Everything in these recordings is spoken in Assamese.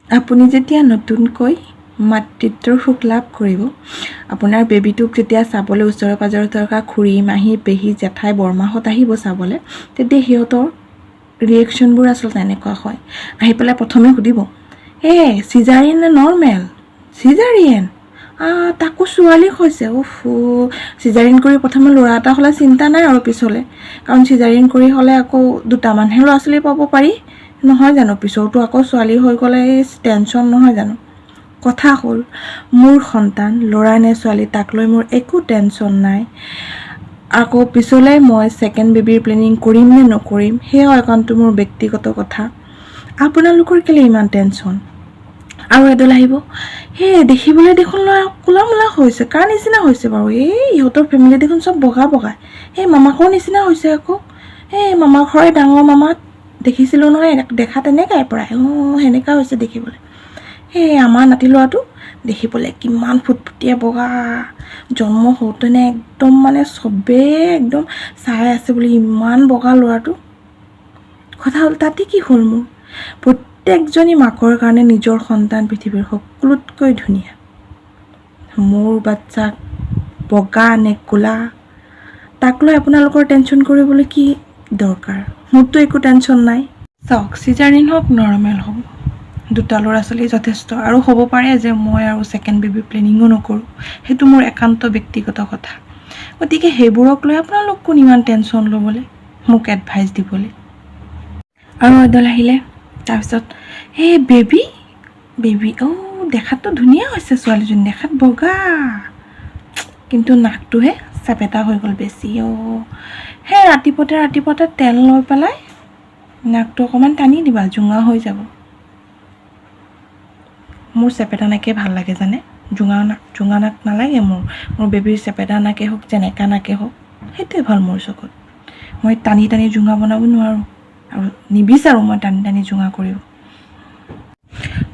আপুনি যেতিয়া নতুনকৈ মাতৃত্বৰ সুখ লাভ কৰিব, আপোনাৰ বেবীটোক যেতিয়া চাবলৈ ওচৰে পাঁজৰে থকা খুৰী, মাহী, পেহী, জেঠাই, বৰমাহঁত আহিব চাবলৈ, তেতিয়া সিহঁতৰ ৰিয়েকশ্যনবোৰ আচলতে এনেকুৱা হয়। আহি পেলাই প্ৰথমে সুধিব, চিজাৰিয়েন নে নৰ্মেল? চিজাৰিয়েন? তাকো ছোৱালী হৈছে। চিজাৰিয়েন কৰি প্ৰথমে ল'ৰা এটা হ'লে চিন্তা নাই আৰু পিছলৈ, কাৰণ চিজাৰিয়েন কৰি হ'লে আকৌ দুটামানহে ল'ৰা ছোৱালী পাব পাৰি, নহয় জানো? পিছতো আকৌ ছোৱালী হৈ গ'লে টেনশ্যন নহয় জানো? কথা হ'ল, মোৰ সন্তান ল'ৰা নে ছোৱালী তাক লৈ মোৰ একো টেনশ্যন নাই। আকৌ পিছলৈ মই ছেকেণ্ড বেবীৰ প্লেনিং কৰিম নে নকৰিম, সেয়াও একাউণ্টটো মোৰ ব্যক্তিগত কথা। আপোনালোকৰ কেলৈ ইমান টেনশ্যন? আৰু এডাল আহিব, দেখিবলৈ দেখোন ল'ৰা ক'লা মোলা হৈছে, কাৰ নিচিনা হৈছে বাৰু? ইহঁতৰ ফেমিলি দেখোন চব বগা বগা। মামাকৰ নিচিনা হৈছে আকৌ। মামাৰ ঘৰে ডাঙৰ মামা দেখিছিলোঁ নহয়, দেখা তেনেকাই প্ৰায়। সেনেকুৱা হৈছে দেখিবলৈ। আমাৰ নাতি ল'ৰাটো দেখিবলৈ কিমান ফুটফুটীয়া বগা, জন্ম হওঁতেনে একদম মানে চবেই একদম চাই আছে বুলি ইমান বগা ল'ৰাটো। কথা হ'ল, তাতে কি হ'ল? মোৰ প্ৰত্যেকজনী মাকৰ কাৰণে নিজৰ সন্তান পৃথিৱীৰ সকলোতকৈ ধুনীয়া। মোৰ বাচ্চাক বগা নে ক'লা, তাক লৈ আপোনালোকৰ টেনশ্যন কৰিবলৈ কি দৰকাৰ? মোৰতো একো টেনশ্যন নাই। চাওক, চিজাৰিন হওক নৰ্মেল হওক, দুটা ল'ৰা ছোৱালী যথেষ্ট। আৰু হ'ব পাৰে যে মই আৰু ছেকেণ্ড বেবী প্লেনিঙো নকৰোঁ, সেইটো মোৰ একান্ত ব্যক্তিগত কথা। গতিকে সেইবোৰক লৈ আপোনালোক কোন ইমান টেনশ্যন ল'বলৈ, মোক এডভাইচ দিবলৈ। আৰু এডাল আহিলে তাৰপিছত, বেবী দেখাততো ধুনীয়া হৈছে ছোৱালীজনী, দেখাত বগা, কিন্তু নাকটোহে চেপেটা হৈ গ'ল বেছি। ৰাতিপুৱাতে তেল লৈ পেলাই নাকটো অকণমান টানি দিবা, জোঙা হৈ যাব। মোৰ চেপেটা নাকেই ভাল লাগে জানে, জোঙা নাক নালাগে মোৰ বেবীৰ চেপেটা নাকে হওক, যেনেকা নাকে হওক, সেইটোৱে ভাল মোৰ চকুত। মই টানি টানি জোঙা বনাব নোৱাৰোঁ, আৰু নিবিচাৰোঁ মই টানি টানি জোঙা কৰিব।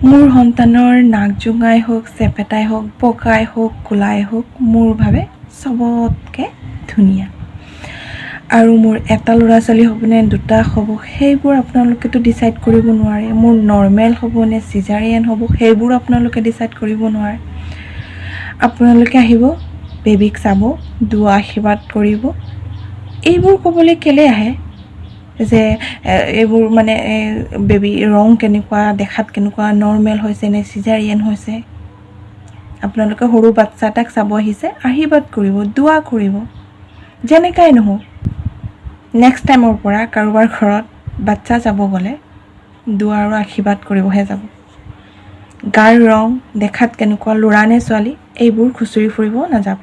মোৰ সন্তানৰ নাক জোঙাই হওক, চেপেটাই হওক, বগাই হওক, ক'লাই হওক, মোৰ ভাবে চবতকৈ ধুনীয়া। আৰু মোৰ এটা ল'ৰা ছোৱালী হ'ব নে দুটা হ'ব, সেইবোৰ আপোনালোকেতো ডিচাইড কৰিব নোৱাৰে। মোৰ নৰ্মেল হ'ব নে চিজাৰিয়েন হ'ব, সেইবোৰ আপোনালোকে ডিচাইড কৰিব নোৱাৰে। আপোনালোকে আহিব, বেবীক চাব, দুआ আশীৰ্বাদ কৰিব। এইবোৰ ক'বলৈ কেলৈ আহে যে এইবোৰ মানে বেবী ৰং কেনেকুৱা, দেখাত কেনেকুৱা, নৰ্মেল হৈছে নে চিজাৰিয়েন হৈছে? আপোনালোকে সৰু বাচ্চা এটাক চাব আহিছে, আশীৰ্বাদ কৰিব, দুआ কৰিব। যেনেকাই নহওক, নেক্সট টাইমৰ পৰা কাৰোবাৰ ঘৰত বাচ্চা যাব গ'লে দুआ আৰু আশীৰ্বাদ কৰিবহে যাব। গাৰ ৰং, দেখাত কেনেকুৱা, ল'ৰা নে ছোৱালী, এইবোৰ খুচৰি ফুৰিব নাযাব।